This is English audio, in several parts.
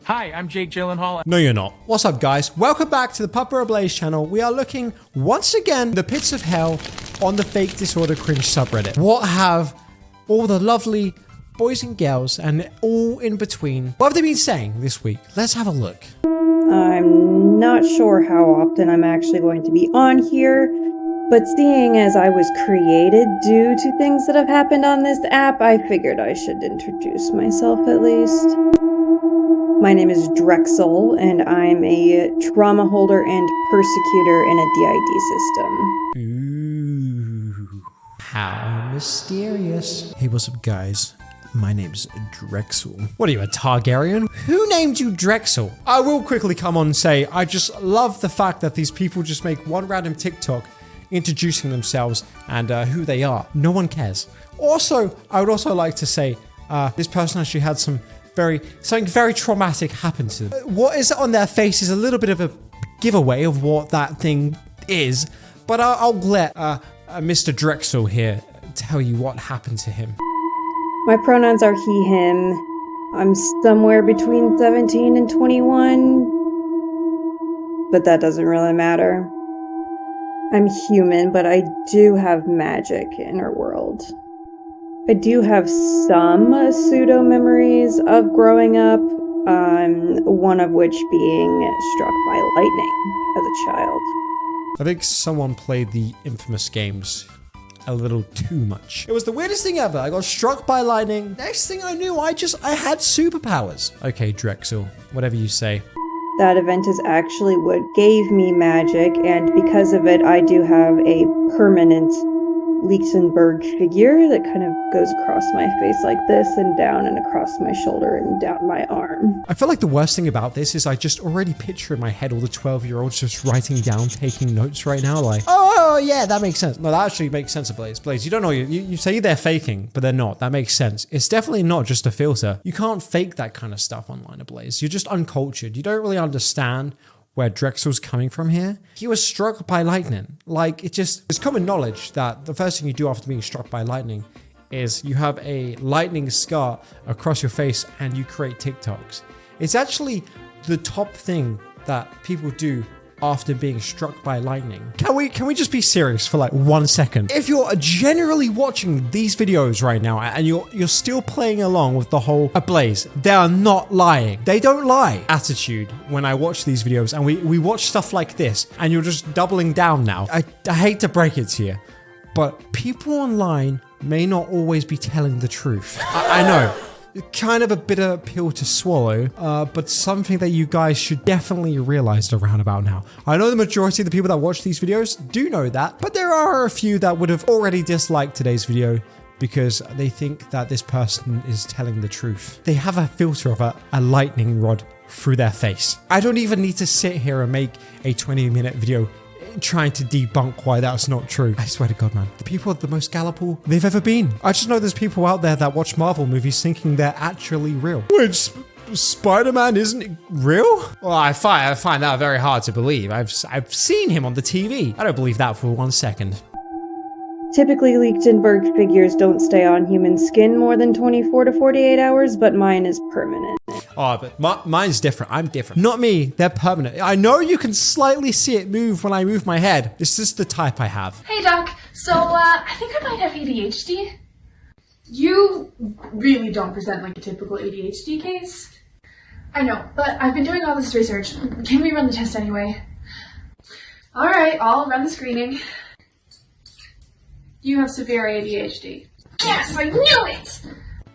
Hi, I'm Jake Gyllenhaal. No, you're not. What's up, guys? Welcome back to the Pupper Ablaze channel. We are looking once again the pits of hell on the fake disorder cringe subreddit. What have all the lovely boys and girls and all in between, what have they been saying this week? Let's have a look. I'm not sure how often I'm actually going to be on here, but seeing as I was created due to things that have happened on this app, I figured I should introduce myself at least. My name is Drexel, and I'm a trauma holder and persecutor in a DID system. Ooh, how mysterious. Hey, what's up, guys? My name's Drexel. What are you, a Targaryen? Who named you Drexel? I will quickly come on and say, I just love the fact that these people just make one random TikTok introducing themselves and who they are. No one cares. Also, I would also like to say, this person actually had something very traumatic happen to them. What is on their face is a little bit of a giveaway of what that thing is, but I'll let Mr. Drexel here tell you what happened to him. My pronouns are he, him. I'm somewhere between 17 and 21, but that doesn't really matter. I'm human, but I do have magic in our world. I do have some pseudo-memories of growing up, one of which being struck by lightning as a child. I think someone played the infamous games a little too much. It was the weirdest thing ever. I got struck by lightning. Next thing I knew, I had superpowers. Okay, Drexel, whatever you say. That event is actually what gave me magic, and because of it, I do have a permanent Lichtenberg figure that kind of goes across my face like this and down and across my shoulder and down my arm. I feel like the worst thing about this is I just already picture in my head all the 12-year-olds just writing down, taking notes right now, like, oh yeah, that makes sense. No, that actually makes sense, Blaze. Blaze, you don't know, you say they're faking, but they're not. That makes sense. It's definitely not just a filter. You can't fake that kind of stuff online, Blaze. You're just uncultured. You don't really understand where Drexel's coming from here. He was struck by lightning. Like, it's common knowledge that the first thing you do after being struck by lightning is you have a lightning scar across your face and you create TikToks. It's actually the top thing that people do after being struck by lightning. Can we just be serious for like 1 second? If you're generally watching these videos right now and you're still playing along with the whole Ablaze, they are not lying. They don't lie attitude when I watch these videos and we watch stuff like this and you're just doubling down now. I hate to break it to you, but people online may not always be telling the truth. I know. Kind of a bitter pill to swallow, but something that you guys should definitely realize around about now. I know the majority of the people that watch these videos do know that, but there are a few that would have already disliked today's video because they think that this person is telling the truth. They have a filter of a lightning rod through their face. I don't even need to sit here and make a 20-minute video trying to debunk why that's not true. I swear to God, man. The people are the most gullible they've ever been. I just know there's people out there that watch Marvel movies thinking they're actually real. Which Spider-Man isn't real? Well, I find that very hard to believe. I've seen him on the TV. I don't believe that for 1 second. Typically, Lichtenberg figures don't stay on human skin more than 24 to 48 hours, but mine is permanent. Oh, but mine's different. I'm different. Not me. They're permanent. I know you can slightly see it move when I move my head. It's just the type I have. Hey, Doc. So, I think I might have ADHD. You really don't present like a typical ADHD case. I know, but I've been doing all this research. Can we run the test anyway? Alright, I'll run the screening. You have severe ADHD. Yes, I knew it!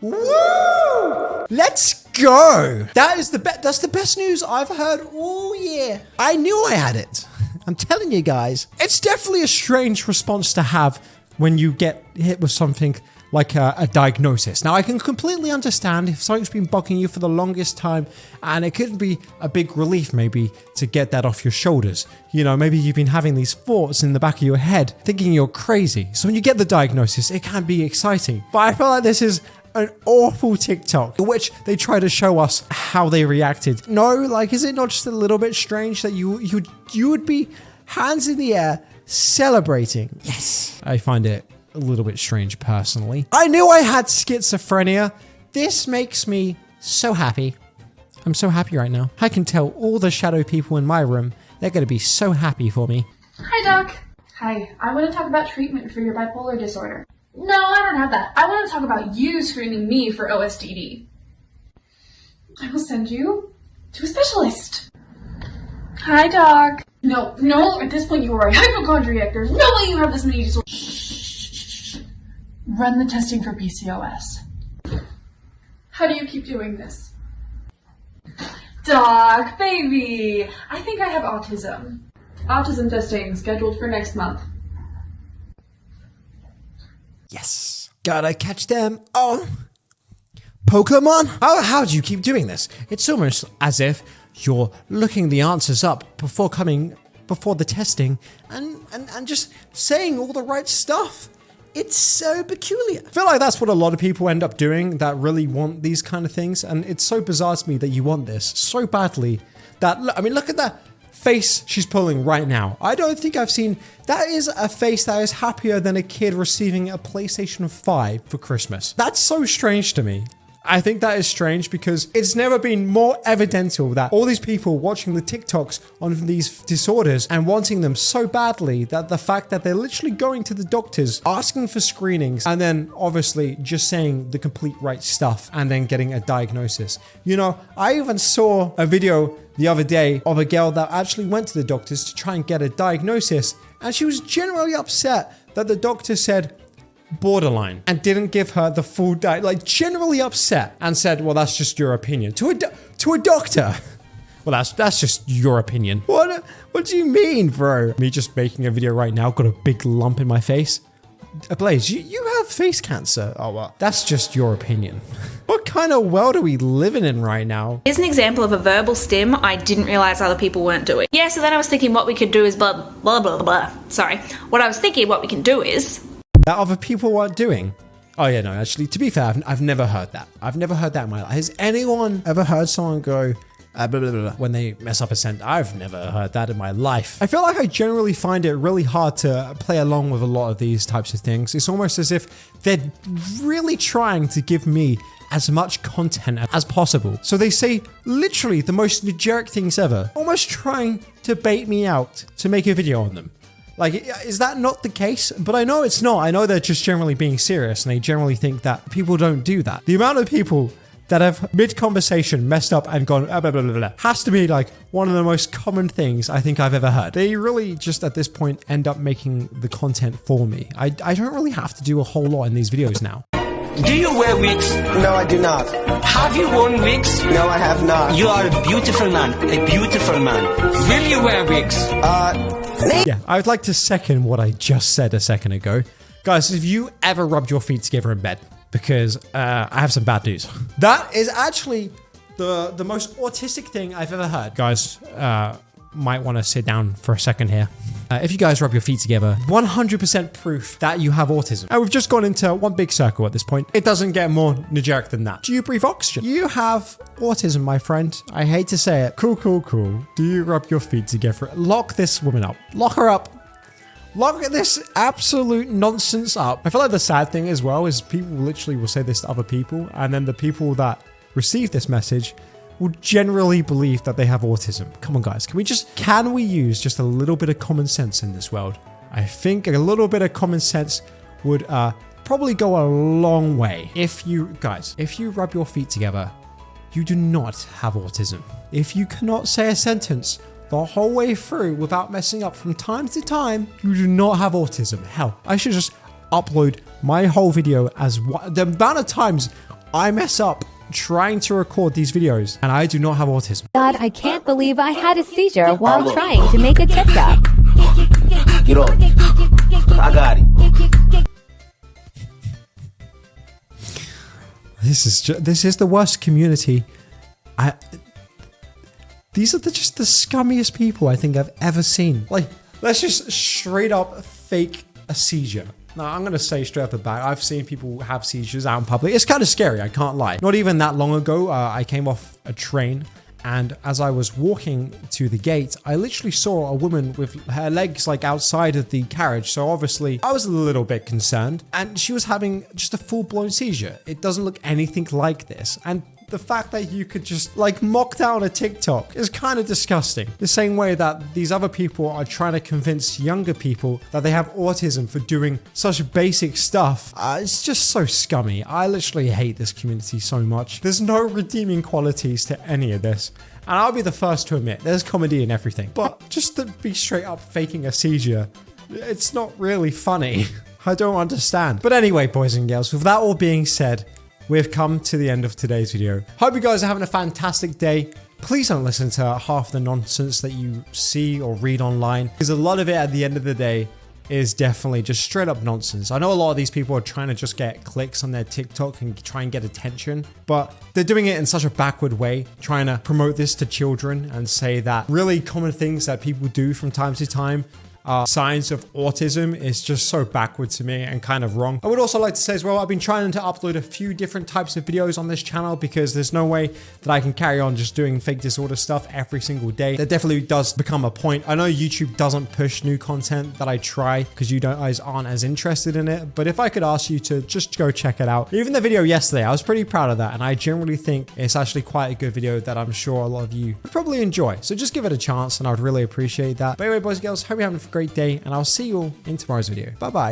Woo! Let's go! That's the best news I've heard all year. I knew I had it. I'm telling you guys. It's definitely a strange response to have when you get hit with something like a diagnosis. Now, I can completely understand if something's been bugging you for the longest time, and it could be a big relief maybe to get that off your shoulders. You know, maybe you've been having these thoughts in the back of your head, thinking you're crazy. So when you get the diagnosis, it can be exciting. But I feel like this is an awful TikTok in which they try to show us how they reacted. No, like, is it not just a little bit strange that you would be hands in the air celebrating? Yes. I find it a little bit strange personally. I knew I had schizophrenia. This makes me so happy. I'm so happy right now. I can tell all the shadow people in my room, they're going to be so happy for me. Hi, Doc. Hi, I want to talk about treatment for your bipolar disorder. No, I don't have that. I want to talk about you screening me for OSDD. I will send you to a specialist. Hi, Doc. No, at this point you are a hypochondriac. There's no way you have this many disorders. Shh. Run the testing for PCOS. How do you keep doing this? Doc, baby, I think I have autism. Autism testing scheduled for next month. Yes. Gotta catch them. Oh. Pokemon? How do you keep doing this? It's almost as if you're looking the answers up before the testing and just saying all the right stuff. It's so peculiar. I feel like that's what a lot of people end up doing that really want these kind of things. And it's so bizarre to me that you want this so badly that, I mean, look at that face she's pulling right now. I don't think I've seen, that is a face that is happier than a kid receiving a PlayStation 5 for Christmas. That's so strange to me. I think that is strange because it's never been more evidential that all these people watching the TikToks on these disorders and wanting them so badly that the fact that they're literally going to the doctors, asking for screenings, and then obviously just saying the complete right stuff and then getting a diagnosis. You know, I even saw a video the other day of a girl that actually went to the doctors to try and get a diagnosis, and she was generally upset that the doctor said borderline and didn't give her the full generally upset and said, well, that's just your opinion to a doctor. Well, that's just your opinion. What do you mean, bro? Me just making a video right now, got a big lump in my face. Blaze, you have face cancer. Oh, well, that's just your opinion. What kind of world are we living in right now? Here's an example of a verbal stim I didn't realize other people weren't doing. Yeah, so then I was thinking what we could do is blah, blah, blah, blah. Sorry. What I was thinking what we can do is... That other people weren't doing? Oh yeah, no, actually, to be fair, I've never heard that. I've never heard that in my life. Has anyone ever heard someone go, blah, blah, blah, when they mess up a sentence? I've never heard that in my life. I feel like I generally find it really hard to play along with a lot of these types of things. It's almost as if they're really trying to give me as much content as possible. So they say literally the most generic things ever, almost trying to bait me out to make a video on them. Like, is that not the case? But I know it's not. I know they're just generally being serious and they generally think that people don't do that. The amount of people that have mid-conversation messed up and gone blah, blah, blah, blah, has to be like one of the most common things I think I've ever heard. They really just at this point end up making the content for me. I don't really have to do a whole lot in these videos now. Do you wear wigs? No, I do not. Have you worn wigs? No, I have not. You are a beautiful man. A beautiful man. Will you wear wigs? Yeah, I would like to second what I just said a second ago. Guys, have you ever rubbed your feet together in bed? Because I have some bad news. That is actually the most autistic thing I've ever heard. Guys, might want to sit down for a second here. If you guys rub your feet together, 100% proof that you have autism. And we've just gone into one big circle at this point. It doesn't get more generic than that. Do you breathe oxygen? You have autism, my friend. I hate to say it. Cool. Do you rub your feet together? Lock this woman up. Lock her up. Lock this absolute nonsense up. I feel like the sad thing as well is people literally will say this to other people, and then the people that receive this message will generally believe that they have autism. Come on, guys. Can we use just a little bit of common sense in this world? I think a little bit of common sense would probably go a long way. If you rub your feet together, you do not have autism. If you cannot say a sentence the whole way through without messing up from time to time, you do not have autism. Hell, I should just upload my whole video as the amount of times I mess up trying to record these videos and I do not have autism. God, I can't believe I had a seizure while trying to make a TikTok. Get off. I got it. This is the worst community. These are just the scummiest people I think I've ever seen. Like, let's just straight up fake a seizure. Now, I'm going to say straight off the bat, I've seen people have seizures out in public. It's kind of scary, I can't lie. Not even that long ago, I came off a train, and as I was walking to the gate, I literally saw a woman with her legs like outside of the carriage. So obviously, I was a little bit concerned, and she was having just a full-blown seizure. It doesn't look anything like this. And the fact that you could just like mock down a TikTok is kind of disgusting. The same way that these other people are trying to convince younger people that they have autism for doing such basic stuff. It's just so scummy. I literally hate this community so much. There's no redeeming qualities to any of this. And I'll be the first to admit, there's comedy in everything. But just to be straight up faking a seizure, it's not really funny. I don't understand. But anyway, boys and girls, with that all being said, we've come to the end of today's video. Hope you guys are having a fantastic day. Please don't listen to half the nonsense that you see or read online, because a lot of it at the end of the day is definitely just straight up nonsense. I know a lot of these people are trying to just get clicks on their TikTok and try and get attention, but they're doing it in such a backward way, trying to promote this to children and say that really common things that people do from time to time signs of autism is just so backward to me and kind of wrong. I would also like to say as well, I've been trying to upload a few different types of videos on this channel because there's no way that I can carry on just doing fake disorder stuff every single day. That definitely does become a point. I know YouTube doesn't push new content that I try because you guys aren't as interested in it, but if I could ask you to just go check it out. Even the video yesterday, I was pretty proud of that, and I generally think it's actually quite a good video that I'm sure a lot of you would probably enjoy. So just give it a chance and I would really appreciate that. But anyway, boys and girls, hope you're having a great day, and I'll see you all in tomorrow's video. Bye bye.